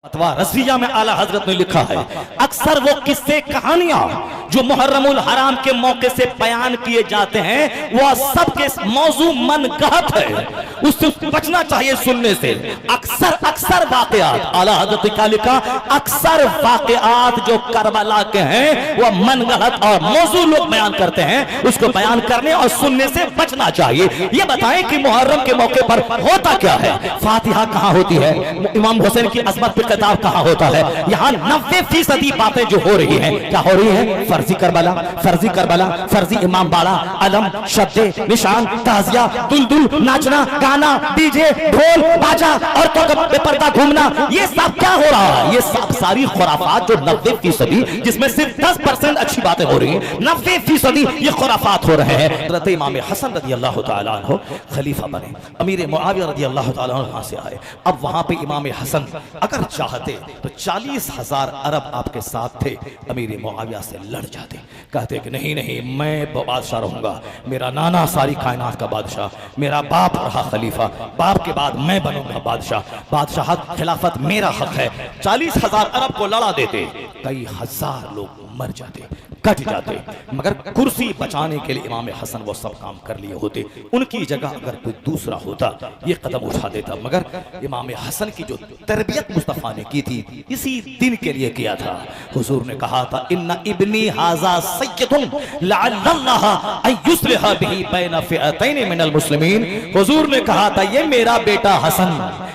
फतवा रज़िया में आला हजरत ने लिखा है, अक्सर वो किस्से कहानियां जो मुहर्रमुल हराम के मौके से बयान किए जाते हैं वह सबके मौजू मनगढ़ंत है, उससे बचना चाहिए सुनने से। अक्सर वाक़यात, आला हजरत ने क्या लिखा, अक्सर वाक़यात जो करबला के हैं वह मनगढ़ंत और मौजू लोग बयान करते हैं, उसको बयान करने और सुनने से बचना चाहिए। ये बताएं कि मुहर्रम के मौके पर होता क्या है, फातिहा कहाँ होती है, इमाम हुसैन की अज़मत पे खिताब कहाँ होता है। यहाँ 90% बातें जो हो रही हैं, क्या हो रही है, फर्जी करबला, फर्जी इमाम बाड़ा, अलम, शद्दे, निशान, ताजिया, दुलदुल, नाचना, गाना, डीजे, ढोल, बाजा और तो बेपर्दा घूमना, ये सब क्या हो रहा है, ये सब सारी खुराफात जो 90%, जिसमें सिर्फ 10% अच्छी बातें हो रही हैं, 90% ये खुराफात हो रहे हैं। हज़रत इमाम हसन रज़ी अल्लाह तआला अन्हु खलीफा बने, अमीर मुआविया रज़ी अल्लाह तआला अन्हु वहां से आए। अब वहां पे इमाम हसन अगर चाहते तो 40,000 अरब आपके साथ थे, अमीर मुआविया से लड़ जाते, कहते कि नहीं नहीं मैं बादशाह रहूंगा, मेरा नाना सारी कायनात का बादशाह, मेरा बाप रहा खलीफा, बाप के बाद मैं बनूंगा बादशाह, बादशाहत खिलाफत मेरा हक है। 40,000 अरब को लड़ा देते, कई हजार लोग मर जाते, कट जाते, मगर कुर्सी बचाने के लिए इमाम हसन वो सब काम कर लिए होते। उनकी जगह अगर कोई दूसरा होता ये कदम उठा देता, मगर इमाम हसन की जो तरबियत मुस्तफ़ा ने की थी इसी दिन के लिए किया था। हुजूर ने कहा था, इन्ना इब्नी हाज़ा सय्यदुन लअल्लल्लाह अन युस्लिह बिही बैन फ़िअतैन मिनल मुस्लिमीन। हुजूर ने कहा था, ये मेरा बेटा हसन,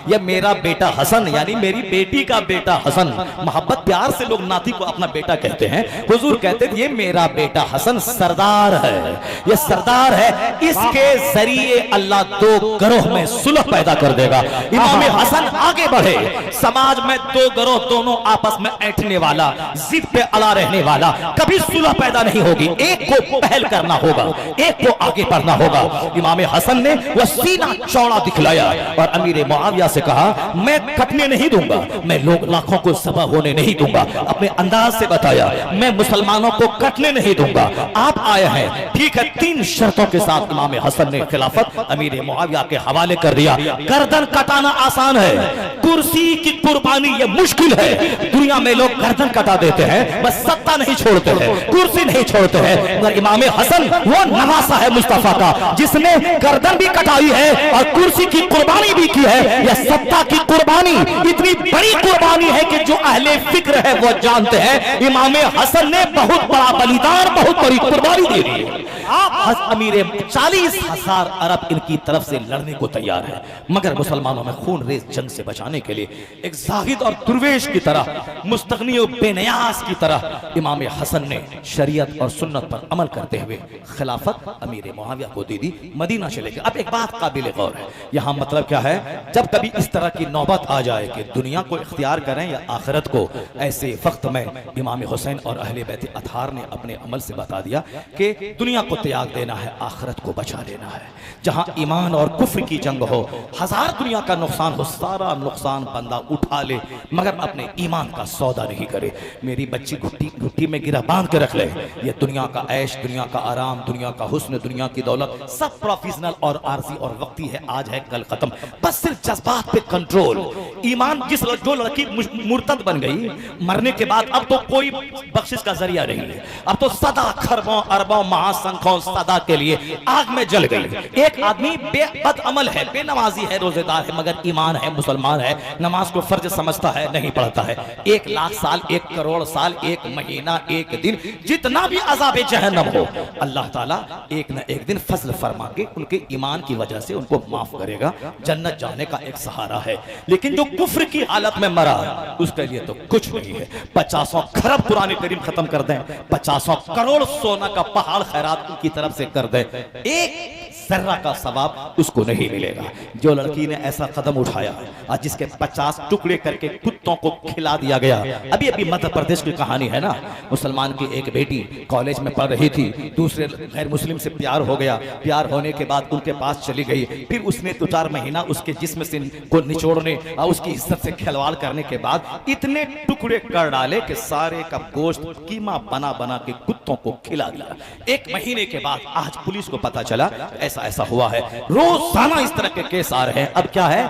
ये मेरा बेटा हसन, यानी मेरी बेटी का बेटा हसन, मोहब्बत प्यार से लोग नाती को अपना बेटा कहते हैं। हुजूर कहते ये मेरा बेटा हसन सरदार है, ये सरदार है, इसके जरिए अल्लाह दो गरोह में सुलह पैदा कर देगा। इमाम हसन आगे बढ़े, समाज में दो गरोह दोनों आपस में ऐंठने वाला, जिद पे अड़ा रहने वाला, कभी सुलह पैदा नहीं होगी। एक को पहल करना होगा, एक को आगे बढ़ना होगा। इमाम हसन ने वह सीना चौड़ा दिखलाया और अमीर मुआविया से कहा, मैं कटने नहीं दूंगा, मैं लोग लाखों को ज़बह होने नहीं दूंगा। अपने अंदाज से बताया, मैं मुसलमानों को कटने नहीं दूंगा। आप आए हैं, ठीक है, 3 शर्तों के साथ इमाम हसन ने खिलाफत अमीर मुआविया के हवाले कर दिया। गर्दन कटाना आसान है, कुर्सी की कुर्बानी ये मुश्किल है। दुनिया में लोग गर्दन कटा देते हैं, बस सत्ता नहीं छोड़ते हैं, कुर्सी नहीं छोड़ते हैं, मगर इमाम हसन वो नवासा है मुस्तफा का, जिसने गर्दन भी कटाई है और कुर्सी की कुर्बानी भी की है। यह सत्ता की कुर्बानी इतनी बड़ी कुर्बानी है कि जो अहले फिक्र है वो जानते हैं, इमाम हसन ने बहुत बड़ा बलिदान, बहुत बड़ी कुर्बानी दे दी है। आप अमीर 40,000 अरब इनकी तरफ से लड़ने को तैयार है, मगर मुसलमानों में खून रेज जंग से बचाने के लिए एक जाहिद और दुर्वेश की तरह, मुस्तगनी और बेनियाज की तरह इमाम हसन ने शरीयत और सुन्नत पर अमल करते हुए खिलाफत अमीर मुआविया को दे दी, मदीना चले गए। अब एक बात काबिल गौर है, यहाँ मतलब क्या है, जब कभी इस तरह की नौबत आ जाए कि दुनिया को इख्तियार करें या आखिरत को, ऐसे वक्त में इमाम हुसैन और अहले बैत अतहार ने अपने अमल से बता दिया कि दुनिया को त्याग देना है, आखिरत को बचा लेना है। जहां ईमान और कुफ्र की जंग हो, हजार दुनिया का नुकसान हो, सारा नुकसान बंदा उठा ले, मगर अपने ईमान का सौदा नहीं करे। मेरी बच्ची घुट्टी में गिरा बांध के रख ले, ये दुनिया का ऐश, दुनिया का आराम, दुनिया का हुस्न, दुनिया की दौलत सब प्रोफेशनल और आरजी और वक्ती है, आज है कल खत्म। बस सिर्फ जज्बात पे कंट्रोल। ईमान जो लड़की मुर्तद बन गई, मरने के बाद अब तो कोई बख्शिश का जरिया नहीं है, अब तो सदा खरबों अरबों महासंखों सदा के लिए आग में जल गई। एक आदमी बेबद अमल है, बेनमाजी है, रोजेदार है, मगर ईमान है, मुसलमान है, नमाज को फर्ज समझता है, नहीं पढ़ता है। 1 लाख साल, 1 करोड़ साल, 1 महीना, 1 दिन, जितना भी अज़ाबे जहन्नम हो, अल्लाह ताला एक न एक दिन फजल फरमा के उनके ईमान की वजह से उनको माफ करेगा, जन्नत जाने का एक सहारा है। लेकिन जो कुफ्र की हालत में मरा, उसके लिए तो कुछ नहीं है। 50 खरब कुरान करीम खत्म कर दें, 50 करोड़ सोना का पहाड़ खैरात की तरफ से कर दे, एक जर्रा का सवाब उसको नहीं मिलेगा। जो लड़की ने ऐसा कदम उठाया और जिसके 50 टुकड़े करके कुत्तों को खिला दिया गया। अभी अभी मध्य प्रदेश की कहानी है ना, मुसलमान की एक बेटी कॉलेज में पढ़ रही थी, दूसरे गैर मुस्लिम से प्यार हो गया, प्यार होने के बाद उनके पास चली गई, फिर उसने 2-4 महीना उसके जिस्म से को निचोड़ने और उसकी इज्जत से खिलवाड़ करने के बाद इतने टुकड़े कर डाले कि सारे का गोश्त कीमा बना बना के कुत्तों को खिला दिया। 1 महीने के बाद आज पुलिस को पता चला ऐसा ऐसा हुआ है। रोजाना इस तरह के केस आ रहे हैं। अब क्या है,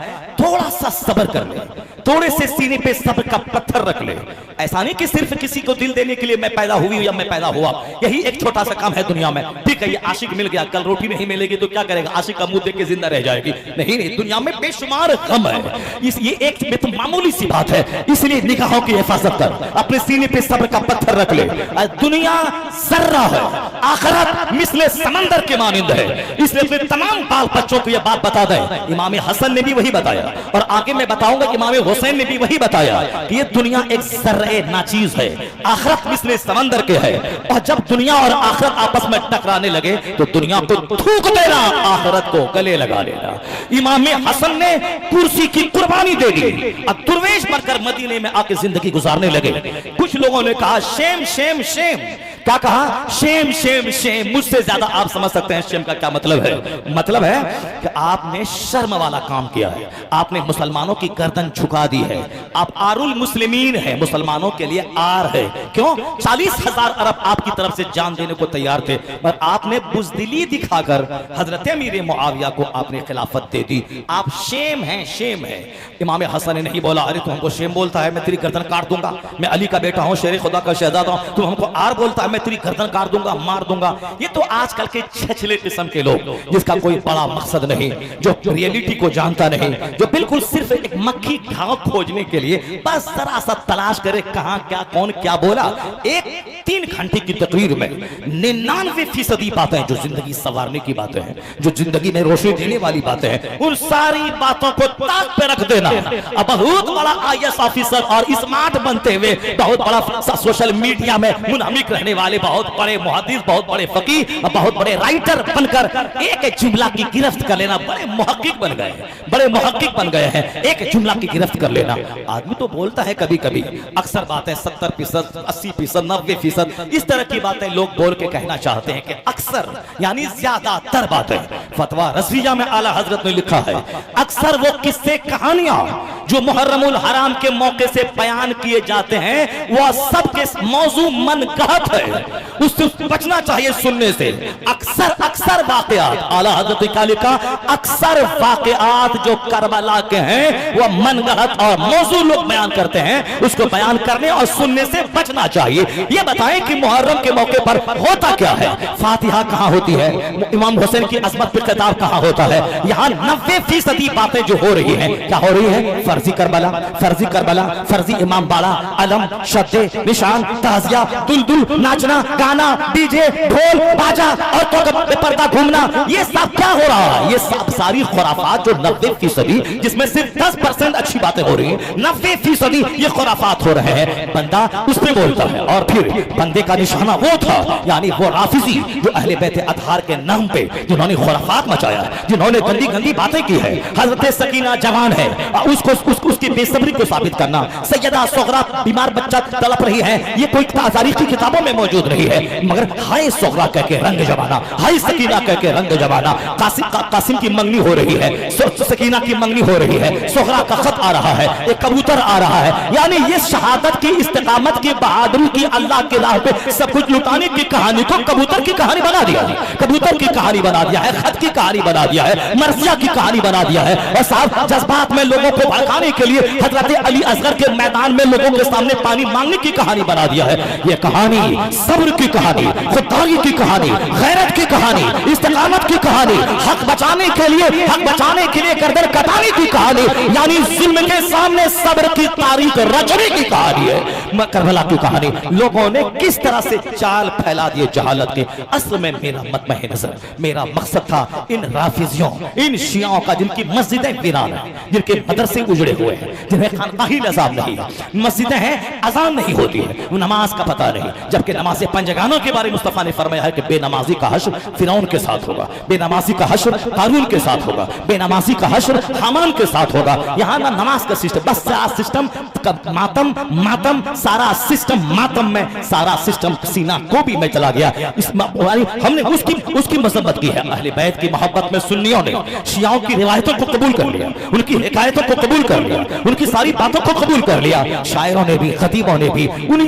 थोड़ा सा सब्र कर ले, थोड़े से सीने पे सब्र का पत्थर रख ले। ऐसा नहीं कि सिर्फ किसी को दिल देने के लिए मैं पैदा हुई हूं या मैं पैदा हुआ, यही एक छोटा सा काम है दुनिया में। ठीक है, ये आशिक मिल गया, कल रोटी नहीं मिलेगी तो क्या करेगा? आशिक का मुंह देख के जिंदा रह जाएगी? नहीं नहीं, दुनिया में बेशुमार गम है। ये एक मामूली सी बात है, इसलिए निगाहों की हिफाजत कर, अपने सीने पे सब्र का पत्थर रख ले। दुनिया जर्रा है, आखिरत मिसले समंदर के मानिंद है। इसलिए अपने तमाम बाल बच्चों को यह बात बता दे। इमाम हसन ने भी वही बताया और आगे मैं बताऊंगा कि इमाम हुसैन ने भी वही बताया कि ये दुनिया एक जर्रे नाचीज है, आखिरत मिसले समंदर के है। और जब दुनिया और आखिरत आपस में टकराने लगे तो दुनिया को थूक देना, आखिरत को गले लगा लेना। इमाम हसन ने कुर्सी की कुर्बानी दे दी, अब दुर्वेश बनकर मदीने में आके जिंदगी गुजारने लगे। कुछ लोगों ने कहा शेम शेम शेम, क्या कहा? Shem Shem Shem. मुझसे ज्यादा आप समझ सकते हैं शेम का क्या मतलब है। मतलब है कि आपने शर्म वाला काम किया है, आपने मुसलमानों की गर्दन झुका दी है, आप आरुल मुस्लिमीन है, मुसलमानों के लिए आर है। क्यों? 40,000 अरब आपकी तरफ से जान देने को तैयार थे, पर आपने बुज़दिली दिखाकर हजरत अमीर मुआविया को आपने खिलाफत दे दी। आप शेम हैं, शेम है। इमाम हसन ने नहीं बोला अरे तू हमको शेम बोलता है, मैं तेरी गर्दन काट दूंगा, मैं अली का बेटा हूं, शेर खुदा का शहजादा हूं, तू हमको आर बोलता है, मैं तेरी गर्दन काट दूंगा, मार दूंगा। ये तो आजकल के छछले किस्म के लोग, जिसका कोई बड़ा मकसद नहीं, जो रियलिटी को जानता नहीं, जो बिल्कुल सिर्फ एक मक्खी घाव खोजने के लिए बस जरा सा तलाश करे कहां क्या कौन क्या बोला। एक 3 घंटे की तकरीर में 99% बातें जो जिंदगी संवारने की बातें हैं, जो जिंदगी में रोशनी देने वाली बातें हैं, उन सारी बातों को ताक पे रख देना। अब बहुत बड़ा IAS ऑफिसर और स्मार्ट बनते हुए बहुत बड़ा सोशल मीडिया में मुनहमिक रहने वाले बहुत बड़े मुहद्दिस, बहुत बड़े फकीह, बहुत बड़े राइटर बनकर एक जुमला की गिरफ्त कर लेना, बड़े मुहक्किक बन गए, बड़े मुहक्किक बन गए हैं। एक जुमला की गिरफ्त कर लेना। आदमी तो बोलता है कभी कभी, अक्सर बातें 70%, 80%, 90% इस तरह की बातें लोग बोल के कहना चाहते हैं कि अक्सर यानी ज्यादातर बातें। फतवा रज़विया में आला हजरत ने लिखा है, अक्सर वो किस्से कहानियां जो मुहर्रमुल हराम के मौके से बयान किए जाते हैं वह सबके मौजू मनगढ़ंत है, उससे बचना चाहिए सुनने से। अक्सर अक्सर वाकयात, आला हजरत का लिखा, अक्सर वाकयात जो करबला के हैं वह मनगढ़ंत और मौजू लोग बयान करते हैं, उसको बयान करने और सुनने से बचना चाहिए। ये बताएं कि मुहर्रम के मौके पर होता क्या है? फातिहा कहां होती है? इमाम हुसैन की अजमत पे खिताब कहां होता है? यहाँ 90% बातें जो हो रही हैं, क्या हो रही है? फर्जी करबला, फर्जी करबला, फर्जी इमाम बाड़ा, अलम, शद्दे, निशान, ताजिया, दुलदुल, नाचना, गाना, डीजे, ढोल, बाजा और तो पर्दा घूमना, ये सब क्या हो रहा है? ये सब सारी खुराफात जो 90% जिसमें सिर्फ 10% अच्छी बातें हो रही हैं, 90% ये खुराफात हो रहे हैं। बंदा उस पे बोलता है और फिर बंदे का निशाना वो था, यानी वो राफिजी जो अहले बैत अतहार के नाम पे जिन्होंने खुराफात मचाया, जिन्होंने गंदी गंदी बातें की है। हजरत सकीना जवान है, उसकी बेसब्री को साबित करना, सैयदा सुगरा बीमार बच्चा तड़प रही है, ये कोई तारीखी किताबों में मौजूद नहीं है, मगर हाय सुगरा कह के रंग जमाना, हाय सकीना कह के रंग जमाना। कासिम की मंगनी हो रही है, सकीना की मंगनी हो रही है, सुगरा का खत आ रहा है, एक कबूतर आ रहा है, यानी ये शहादत की, इस्तिकामत की, बहादुरी की, अल्लाह के राह पे सब कुछ लुटाने की कहानी को कबूतर की कहानी बना दिया है, कबूतर की कहानी बना दिया है, खत की कहानी बना दिया है, मर्जिया की कहानी बना दिया है। और साहब जज्बात में लोगों को भड़काने के लिए हजरत अली असगर के मैदान में लोगों के सामने पानी मांगने की कहानी बना दिया है। ये कहानी सब्र की कहानी, खुददारी की कहानी, गैरत की कहानी, इस्तिकामत की कहानी, हक बचाने के लिए गर्दन कटाने की कहानी, यानी जुल्म के सामने सब्र की तारीख रचने की कहानी है। करबला की कहानी लोगों ने किस तरह से चाल फैला दिए जहालत के। असल में मेरा मतमह नजर, मेरा मकसद था इन राफिजियों, इन शियाओं का जिनकी मस्जिदें वीरान हैं, जिनके मदरसे उजड़े हुए हैं, जिन्हें खानकाही निज़ाम नहीं है, मस्जिदें हैं अजान नहीं होती है, नमाज का पता नहीं, जबकि नमाज पंजगानों के बारे में मुस्तफा ने फरमाया है कि बेनमाजी का हश्र फिरौन के साथ होगा, बेनमाजी का हश्र कारून के साथ होगा, बेनमाजी का हश्र हामान के साथ होगा। यहाँ ना नमाज का सिस्टम, बस सारा सिस्टम मातम, सारा सिस्टम मातम में, सारा सारा सिस्टम सीना को भी में चला गया। हमने उसकी मजम्मत की है। अहले बैत की मोहब्बत में सुन्नियों ने शियाओं की रिवायतों को कबूल कर लिया, उनकी हिकायतों को कबूल कर लिया, उनकी सारी बातों को कबूल कर लिया। शायरों ने भी, खतीबों ने भी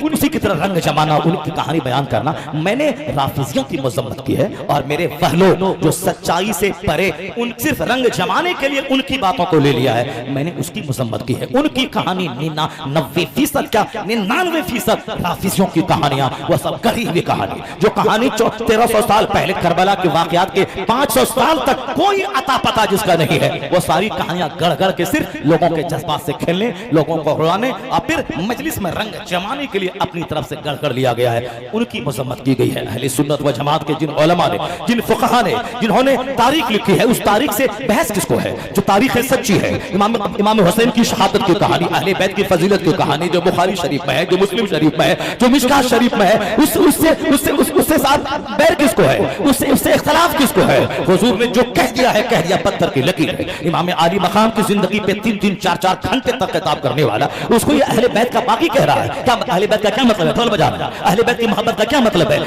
उसी की तरह रंग जमाना, उनकी कहानी बयान करना। मैंने राफिजियों की मजम्मत की है और मेरे वहलो जो सच्चाई से परे उन सिर्फ रंग जमाने के लिए उनकी बातों को ले लिया है, मैंने उसकी मजम्मत की है। उनकी कहानी 99% क्या 99% राफिजियों की कहानियां, वह सब गढ़ी हुई कहानी, जो कहानी 1300 साल पहले करबला के वाकयात के 500 साल तक कोई अता पता जिसका नहीं है, वो सारी कहानियां गढ़ गढ़ के सिर्फ लोगों के जज्बात से खेलने, लोगों को रुलाने और फिर मजलिस में रंग जमाने के लिए अपनी तरफ से गढ़ कर लिया गया है। उनकी मजम्मत की गई है। अहले सुन्नत व जमात के जिन उलमा ने, जिन फुक़हा ने, जिन्होंने तारीख लिखी है, उस तारीख से बहस किसको है? जो तारीख सच्ची है, इमाम हुसैन की शहादत की कहानी, अहले बैत की फजीलत की कहानी जो बुखारी शरीफ में है, जो मुस्लिम शरीफ में है, जो मिशकात शरीफ में है, उससे साथ बैर किसको है? उससे इख्तलाफ किसको है? हुजूर ने जो कह दिया है, कह दिया, पत्थर की लकीर है। इमाम आली मकाम की जिंदगी पे 3-3, 4-4 घंटे तक किताब करने वाला, उसको ये अहले बैत का बाकी कह रहा है। क्या अहले बैत का क्या मतलब है? ढोल बजाना। अहले बैत की मोहब्बत का क्या मतलब है?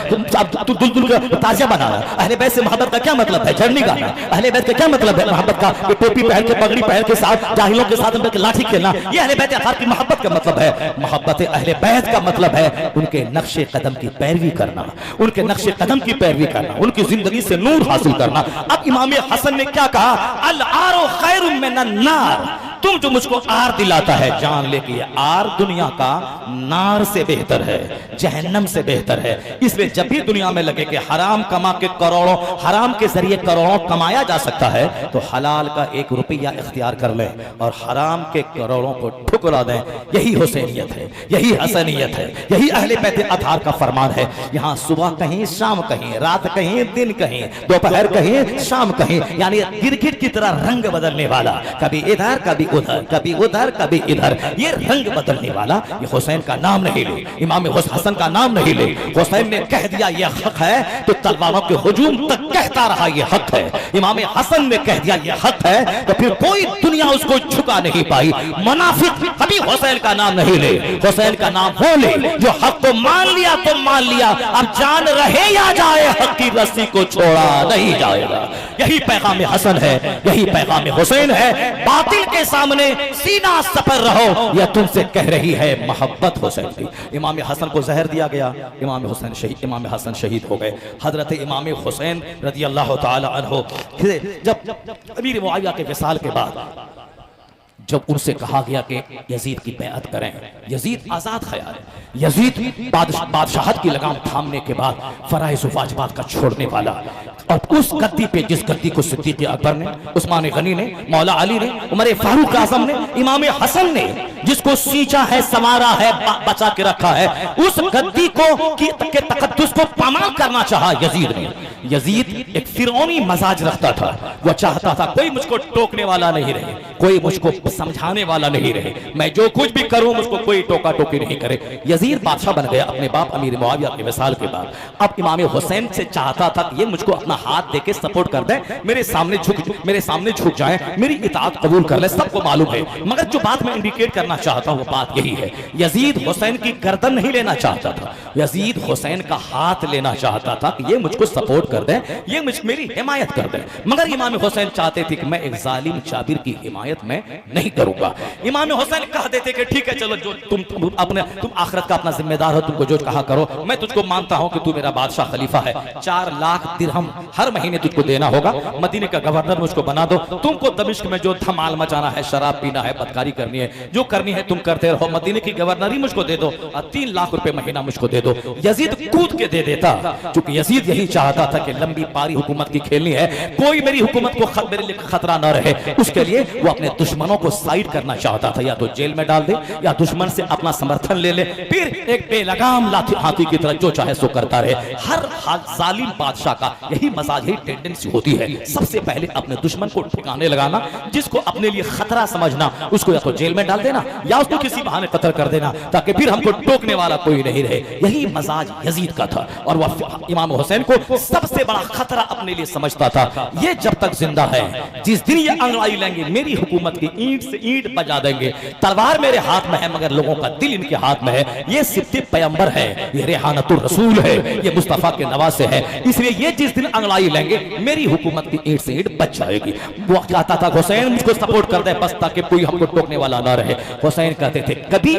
तू दुल्दुल का ताजिया बनाना। अहले बैत से मोहब्बत का क्या मतलब है? झरनी गाना। अहले बैत का क्या मतलब है? मोहब्बत का टोपी पहन के, पगड़ी पहन के साथ जाहिलों के साथ लाठी खेलना, ये अहले बैत की मोहब्बत का मतलब है। मोहब्बत अहले बैत का मतलब है उनके नक्शे कदम की पैरवी करना, उनके नक्शे कदम की पैरवी करना, उनकी जिंदगी से नूर हासिल करना। अब इमाम हसन ने क्या कहा? अल आरो खैरुम मिनन नार, तुम जो मुझको आर दिलाता है, जान ले कि आर दुनिया का नार से बेहतर है, जहन्नम से बेहतर है। इसलिए जब भी दुनिया में लगे कि हराम कमा के करोड़ों, हराम के जरिए करोड़ों कमाया जा सकता है, तो हलाल का 1 रुपया इख्तियार कर लें और हराम के करोड़ों को ठुकरा दें। यही हुसैनियत है, यही हसनियत है, यही अहले बैत अतहार का फरमान है। यहाँ सुबह कहीं, शाम कहीं, रात कहीं, दिन कहीं, दोपहर कहीं, शाम कहीं, यानी गिरगिट की तरह रंग बदलने वाला, कभी इधर कभी उधर, कभी उधर कभी इधर, ये रंग बदलने वाला, ये हुसैन का नाम नहीं ले, इमाम हसन का नाम नहीं ले। हुसैन ने कह दिया ये हक है, तो तलवारों के हुजूम तक कहता रहा ये हक है। इमाम हसन ने कह दिया ये हक है, तो फिर कोई दुनिया उसको झुका नहीं पाई। मुनाफिक कभी हुसैन का नाम नहीं ले। हुसैन का नाम वो ले जो हक को मान लिया तो मान लिया, अब जान रहे या जाए, हक की रस्सी को छोड़ा नहीं जाएगा। यही पैगाम हसन है, यही पैगाम हुसैन है। बातिल के सामने सीना सपर रहो, यह तुमसे कह रही है मोहब्बत हुसैन की। इमाम हसन को जहर दिया गया, इमाम हसन शहीद हो गए। हजरत इमाम हुसैन रज़ी अल्लाह ताला अन्हु जब अमीर मुआविया के विसाल के बाद जब उनसे कहा गया कि यजीद की बैअत करें, यजीद आजाद ख्याल है, यजीद बादशाहत की लगाम थामने के बाद फराइज़ वाजिबात का छोड़ने वाला, और उस गद्दी पे जिस गद्दी को सिद्दीक़ अकबर ने, उस्मान गनी ने, मौला अली ने, उमर फारूक आज़म ने, इमाम हसन ने जिसको सींचा है, संवारा है, बचा के रखा है, उस गद्दी को के तकद्दुस को पामाल करना चाहा यजीद ने। यजीद एक फिरौनी मजाज रखता था, वह चाहता था कोई मुझको टोकने वाला नहीं रहे, कोई मुझको समझाने वाला नहीं रहे, मैं जो कुछ भी करूं मुझको कोई टोका टोकी नहीं करे। यजीद बादशाह बन गया अपने बाप अमीर मुआविया के विसाल के बाद। अब इमाम हुसैन से चाहता था कि ये मुझको अपना हाथ देके सपोर्ट कर दे, मेरे सामने झुक जाए, मेरी इताअत कबूल कर ले, सबको मालूम है। मगर जो बात मैं इंडिकेट करना चाहता हूं वो बात यही है, यजीद हुसैन की गर्दन नहीं लेना चाहता था, यजीद हुसैन का हाथ लेना चाहता था कि ये मुझको सपोर्ट कर दे, ये मेरी हिमायत कर दे। मगर इमाम हुसैन चाहते थे कि मैं एक जालिम चाबिर की हिमायत में नहीं करूंगा। इमाम हुसैन कह देते कि ठीक है चलो, जो तुम आखिरत का अपना जिम्मेदार हो, तुमको जो कहा करो, मैं तुझको मानता हूं कि तू मेरा बादशाह खलीफा है, 4 लाख दिरहम हर महीने तुझको देना होगा, मदीने का गवर्नर मुझको बना दो, तुमको दमिश्क में जो धमाल मचाना है, शराब पीना है, बदकारी करनी है, जो करनी है तुम करते रहो, मदीने की गवर्नरी मुझको दे दो और 3 लाख रुपए महीना मुझको दे दो। यजीद कूद के दे देता, क्योंकि यजीद यही चाहता था कि लंबी पारी हुकूमत की खेलनी है, कोई मेरी हुकूमत को मेरे लिए खतरा न रहे। उसके लिए वो अपने दुश्मनों को साइड करना चाहता था, या तो जेल में डाल दे या दुश्मन से अपना समर्थन ले ले, फिर एक बेलगाम हाथी की तरह जो चाहे सो करता रहे। हर जालिम बादशाह का यही मजाज, यही टेंडेंसी होती है, सबसे पहले अपने दुश्मन को ठिकाने लगाना, जिसको अपने लिए खतरा समझना, उसको या तो जेल में डाल देना या उसको किसी बहाने कत्ल कर देना, ताकि फिर हमको टोकने वाला कोई नहीं रहे। यही मजाज यजीद का था, और वह इमाम हुसैन को सबसे सबसे बड़ा खतरा अपने लिए समझता था। ये जब तक जिंदा है, जिस दिन ये अंगड़ाई लेंगे मेरी हुकूमत की ईंट से ईंट बजा देंगे। तलवार मेरे हाथ में है मगर लोगों का दिल इनके हाथ में है। ये सिद्दीक़ पैगंबर है, ये रेहानतुर रसूल है, ये मुस्तफा के नवासे है। इसलिए ये जिस दिन अंगड़ाई लेंगे मेरी हुकूमत की ईंट से ईंट बच जाएगी। वो कहता था हुसैन मुझको सपोर्ट कर दे बस, ताकि कोई हमको टोकने वाला ना रहे। हुसैन कहते थे कभी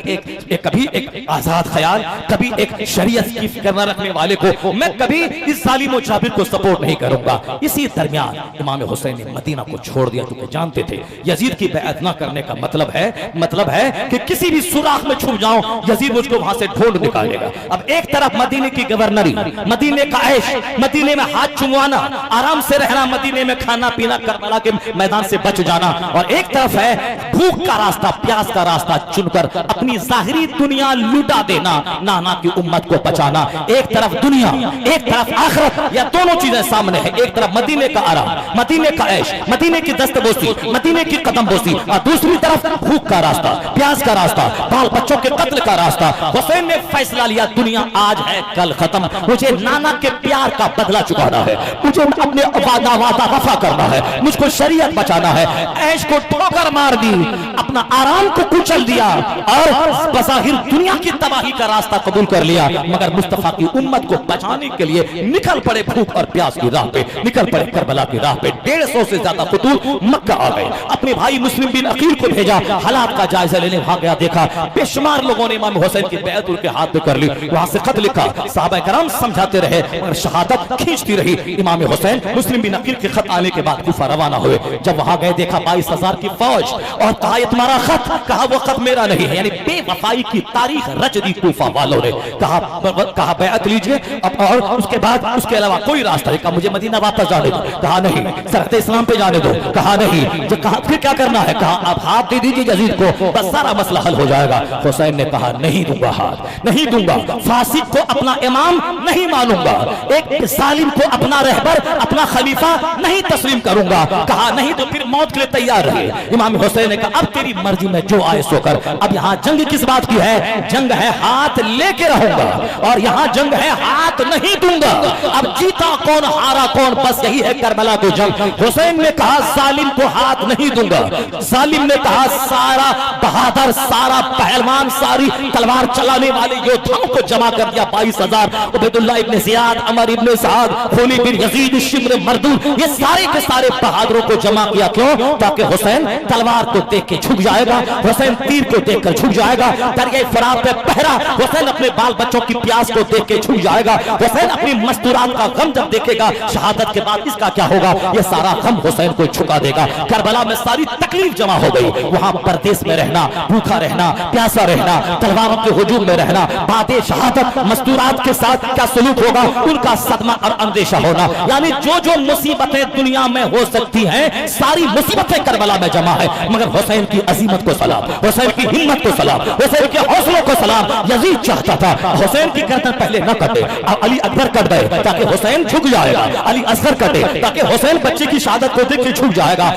एक आजाद ख्याल, कभी एक शरीयत की फिक्र न रखने वाले को मैं कभी इस जालिम और जाबिर को सपोर्ट नहीं करूंगा। इसी दरमियान इमाम हुसैन ने मदीना को छोड़ दिया, क्योंकि जानते थे यजीद की बैअत न करने का मतलब है कि किसी भी सुराख में छुप जाऊं यजीद मुझको वहां से ढूंढ निकालेगा। अब एक तरफ मदीने की गवर्नरी, मदीने का ऐश, मदीने में हाथ चुमवाना, आराम से रहना, मदीने में खाना पीना, करबला के मैदान से बच जाना, और एक तरफ है भूख का रास्ता, प्यास का रास्ता चुनकर अपनी जाहिरी दुनिया लुटा देना, नाना की उम्मत को बचाना। एक तरफ दुनिया, एक तरफ आखिरत, या दोनों चीजें सामने है। एक तरफ मदीने का आराम, मदीने का ऐश, मदीने की दस्तबोसी, मदीने की कदमबोसी, और दूसरी तरफ भूख का रास्ता, प्यास का रास्ता, बाल बच्चों के कत्ल का रास्ता। हुसैन ने फैसला लिया दुनिया आज है कल खत्म, मुझे नाना के प्यार का बदला चुकाना है, मुझे अपने वादा वफा करना है, मुझको शरीयत बचाना है। ऐश को ठोकर मार दी, अपना आराम को कुचल दिया और बज़ाहिर दुनिया की तबाही का रास्ता कबूल कर लिया, मगर मुस्तफा की उम्मत को बचाने के लिए निकल पड़े भूख और प्यास की राह पे, निकल पड़े करबला की राह पे। 150 से ज्यादा फुतूर मक्का आ गए। अपने भाई मुस्लिम बिन अकील को भेजा, हालात का जायजा लेने वहां गया, देखा बेशुमार लोगों ने इमाम हुसैन की बैअत उनके हाथ में कर ली। वहां से खत लिखा, सहाबा कराम समझाते रहे मगर शहादत खींचती रही। इमाम हुसैन मुस्लिम बिन अकील के खत आने के बाद कूफा रवाना हुए। जब वहां गए देखा 22,000 की फौज, और कहा ये तुम्हारा खत, कहा वो खत मेरा नहीं है, यानी बेवफाई की तारीख रच दी कूफा वालों ने। कहा बैअत लीजिए और उसके बाद उसके अलावा कोई रास्ता नहीं। कहा मुझे मदीना वापस जाने दो, कहा नहीं। सरहद इस्लाम पे जाने दो, कहा नहीं। जो कहा फिर क्या करना है, कहा अब हाथ दे दीजिए यजीद को, बस सारा मसला हल हो जाएगा। हुसैन ने कहा नहीं दूंगा हाथ, नहीं दूंगा, फासिक को अपना इमाम नहीं मानूंगा, एक जालिम को अपना रहबर, अपना खलीफा नहीं तस्लीम करूंगा। कहा नहीं तो फिर मौत के लिए तैयार रहे। इमाम हुसैन ने कहा अब तेरी मर्जी में जो आए सो कर। अब यहाँ जंग किस बात की है, जंग है हाथ लेके रहूंगा, और यहाँ जंग है हाथ नहीं दूंगा। अब जीता कौन हारा कौन, बस यही है करबला की जंग। हुसैन ने कहा जालिम को हाथ नहीं दूंगा। जालिम ने कहा सारा बहादुर, सारा पहलवान, सारी तलवार चलाने वाले योद्धाओं को जमा कर दिया। 22,000 उबैदुल्लाह इब्ने ज़ियाद, अमर इब्ने साद, खुली बिन यजीद, शिम्र मर्दूद, ये सारे के सारे बहादुरों को जमा किया। क्यों? ताकि हुसैन तलवार को देख के झुक जाएगा, हुसैन तीर को देखकर झुक जाएगा, दरिया फरात पे पहरा, हुसैन अपने बाल बच्चों की प्यास को देख के झुक जाएगा, हुसैन अपनी मस्तूरात का गम जब देखेगा, शहादत के बाद इसका क्या होगा, ये सारा गम हुसैन को झुका देगा। करबला में सारी तकलीफ जमा हो गई। वहां परदेश में रहना, भूखा रहना, प्यासा रहना, तलवारों के हुजूम में रहना, बादे शहादत मस्तूरात के साथ क्या सलूक होगा, उनका सदमा और अंदेशा होना, यानी जो जो मुसीबतें दुनिया में हो सकती हैं सारी मुसीबतें करबला में जमा है। मगर हुसैन की अजीमत को सलाम, हुसैन की हिम्मत को सलाम, हुसैन के हौसलों को सलाम। यजीद चाहता था हुसैन की गर्दन पहले न कटे, अली अकबर कट गए ताकि हुसैन झुक जाएगा, अली असगर कटे ताकि हुसैन बच्चे की शहादत को देख के झुक जाएगा।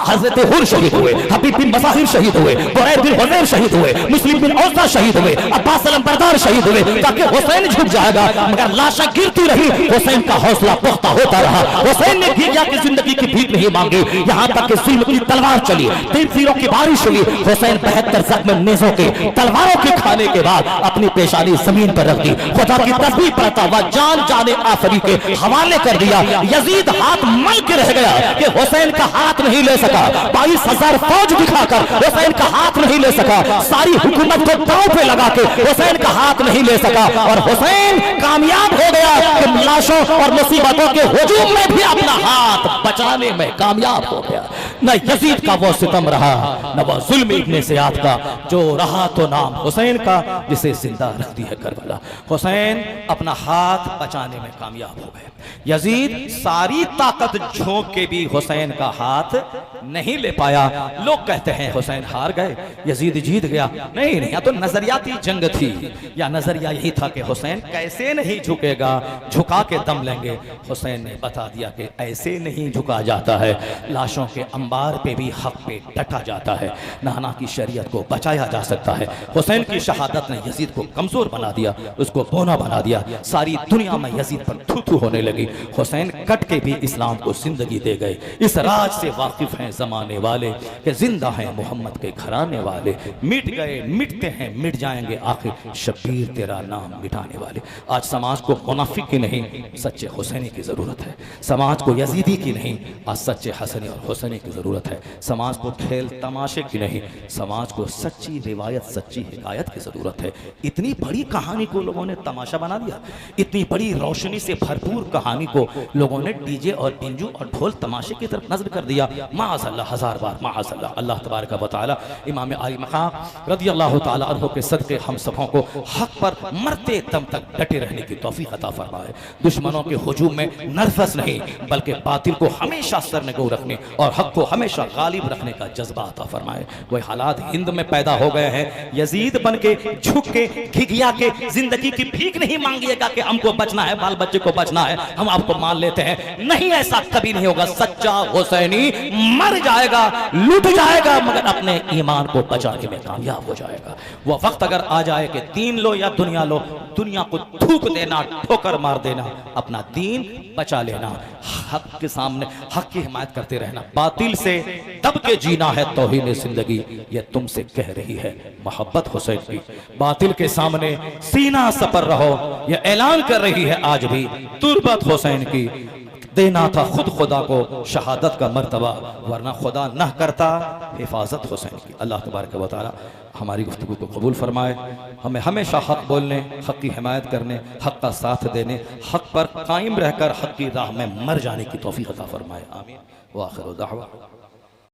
हजरत हुर शहीद हुए, हबीब बिन मज़ाहिर शहीद हुए, बुरैद बिन हुज़ैर शहीद हुए, मुस्लिम बिन औसा शहीद हुए, अब्बास अलमबरदार शहीद हुए, ताकि हुसैन झुक जाएगा। मगर लाशें गिरती रही, हुसैन का हौसला पुख्ता होता रहा। हुसैन ने गिरिया की जिंदगी की भीख नहीं मांगी, यहाँ तक कि जुल्म की तलवार चली, तीरों की बारिश हुई। हुसैन 72 जख्म नेज़ों के, तलवारों के खाने के बाद अपनी पेशानी जमीन पर रख दी, खुदा की तस्बीह पढ़ता हुआ जान जाने आफरी के हवाले कर दिया। यजीद हाथ मल के रह गया कि हुसैन का हाथ नहीं ले सका। 22,000 फौज दिखाकर हुसैन का हाथ नहीं ले सका, सारी हुकूमत को दांव पे लगा के हुसैन का हाथ नहीं ले सका, और हुसैन कामयाब हो गया कि लाशों और मुसीबतों के हुजूम में भी अपना हाथ बचाने में कामयाब हो गया। न यजीद का वो सितम रहा, न वो जुल्म इब्ने ज़ियाद का, जो रहा तो नाम हुसैन का, जिसे जिंदा रख दी है करबला। हुसैन अपना हाथ बचाने में कामयाब हो गए। यजीद सारी ताकत झोंक के भी हुसैन का हाथ नहीं ले पाया। लोग कहते हैं हुसैन हार गए, यजीद जीत गया। नहीं नहीं, या तो नजरियाती जंग थी, या नजरिया यही था कि हुसैन कैसे नहीं झुकेगा, झुका के दम लेंगे। हुसैन ने बता दिया कि ऐसे नहीं झुका जाता है, लाशों के अंबार पे भी हक पे डटा जाता है, नाना की शरीयत को बचाया जा सकता है। हुसैन की शहादत शहादत ने यजीद को कमजोर बना दिया, उसको बोना बना दिया। सारी दुनिया में यजीद पर थू थू होने लगी। हुसैन कट के भी इस्लाम को जिंदगी दे गए। इस राज से वाकिफ हैं जमाने वाले कि जिंदा हैं मोहम्मद के घराने वाले, मिट गए मिटते हैं मिट जाएंगे आखिर शब्बीर तेरा नाम मिटाने वाले। आज समाज को मुनाफिक की नहीं सच्चे हुसैनी की जरूरत है, समाज को यजीदी की नहीं आज सच्चे हसनी और हुसैनी की जरूरत है, समाज को खेल तमाशे की नहीं समाज को सच्ची रिवायत सच्ची हिकायत की जरूरत है। इतनी बड़ी कहानी को लोगों ने तमाशा बना दिया, इतनी बड़ी रोशनी से भरपूर कहानी को लोगों ने डीजे और इंजू और ढोल तमाशे की तरफ नजर कर दिया। माअज़ल्लाह, हजार बार माअज़ल्लाह। अल्लाह तबारक व तआला इमाम आली मकाम रज़ियल्लाहु तआला अन्हु के सदक़े हम सबों को हक पर मरते दम तक डटे रहने की तौफीक अता फरमाए। दुश्मनों के हुजूम में नर्वस नहीं बल्कि बातिल को हमेशा सरनगू रखने और हक को हमेशा गालिब रखने का जज्बा अता फरमाए। वही हालात हिंद में पैदा हो गए हैं। यजीद बन के झुक के घिघिया के जिंदगी की भीख नहीं मांगिएगा कि हमको बचना है, बाल बच्चे को बचना है, हम आपको मान लेते हैं, नहीं, ऐसा कभी नहीं होगा। सच्चा हुसैनी मर जाएगा, लुट जाएगा, मगर अपने ईमान को बचाने में कामयाब हो जाएगा। वो वक्त अगर आ जाए कि दीन लो या दुनिया लो, दुनिया को थूक देना, ठोकर मार देना, अपना दीन बचा लेना, हक के सामने हक की हिमायत करते रहना, बातिल से दब के जीना है तौहीन जिंदगी, ये तुमसे कह रही है मोहब्बत हुसैन की। बातिल के सामने सीना सपर रहो, ये ऐलान कर रही है आज भी तुरबत हुसैन की। देना था खुद खुदा को शहादत का मर्तबा, वरना खुदा न करता हिफाजत हुसैन की। अल्लाह तबारक व तआला हमारी गुफ्तगू को कबूल फरमाए, हमें हमेशा हक बोलने, हक की हिमायत करने, हक का साथ देने, हक पर कायम रहकर हक की राह में मर जाने की तौफीक अता फरमाए। आमीन व आखिर दाअवा।